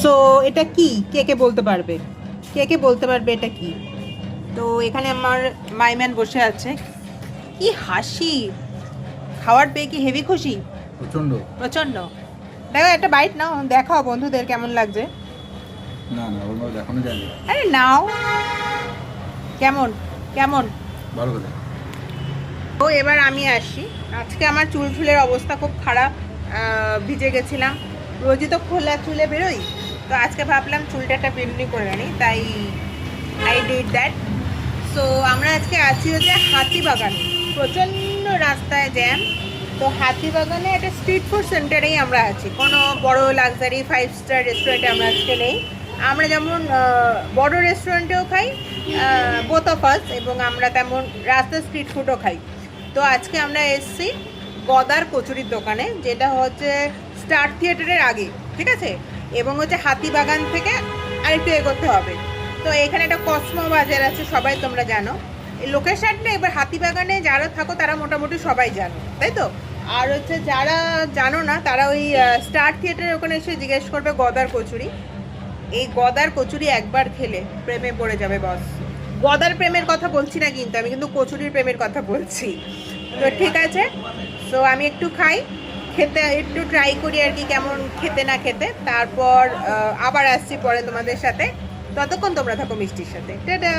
So এটা কি, কে কে বলতে পারবে? কে কে বলতে পারবে এটা কি? তো এখানে আমার মাইম্যান বসে আছে। কি হাসি! খাওয়ার পেয়ে কি হেভি খুশি? প্রচন্ড। প্রচন্ড। দেখো একটা বাইট নাও, দেখাও বন্ধুদের কেমন লাগছে। না না, ওর মধ্যে দেখানো যায় না। আরে নাও। কেমন কেমন? ভালো কথা। তো এবার আমি আসি। আজকে আমার চুল চুলের অবস্থা খুব খারাপ, ভিজে গেছিলাম। রোজই তো খোলা চুলে বেরোই, তো আজকে ভাবলাম চুলটা একটা বেনুনি করে আনি, তাই আই ডিড দ্যাট। সো আমরা আজকে আছি হচ্ছে হাতিবাগানে। প্রচণ্ড রাস্তায় জ্যাম। তো হাতিবাগানে একটা স্ট্রিট ফুড সেন্টারেই আমরা আছি, কোনো বড় লাক্সারি 5 স্টার রেস্টুরেন্টে আমরা আজকে নেই। আমরা যেমন বড় রেস্টুরেন্টেও খাই, বোথ অফ আস, এবং আমরা তেমন রাস্তার স্ট্রিট ফুডও খাই। তো আজকে আমরা এসেছি গদার কচুরির দোকানে, যেটা হচ্ছে স্টার থিয়েটারের আগে, ঠিক আছে, এবং হচ্ছে হাতিবাগান থেকে আরেকটু এগোতে হবে। তো এখানে একটা কসমো বাজার আছে, সবাই তোমরা জানো এই লোকেশনটা। এবার হাতিবাগানে যারা থাকো তারা মোটামুটি সবাই জানো, তাই তো? আর হচ্ছে যারা জানো না তারা ওই স্টার থিয়েটারের ওখানে এসে জিজ্ঞেস করবে গদার কচুরি। এই গদার কচুরি একবার খেলে প্রেমে পড়ে যাবে বস। গদার প্রেমের কথা বলছি না কিন্তু, আমি কিন্তু কচুরির প্রেমের কথা বলছি। তো ঠিক আছে, সো আমি একটু খাই, খেতে একটু ট্রাই করি আর কি কেমন খেতে না খেতে, তারপর আবার আসছি পরে তোমাদের সাথে। ততক্ষণ তোমরা থাকো মিষ্টির সাথে। টাটা।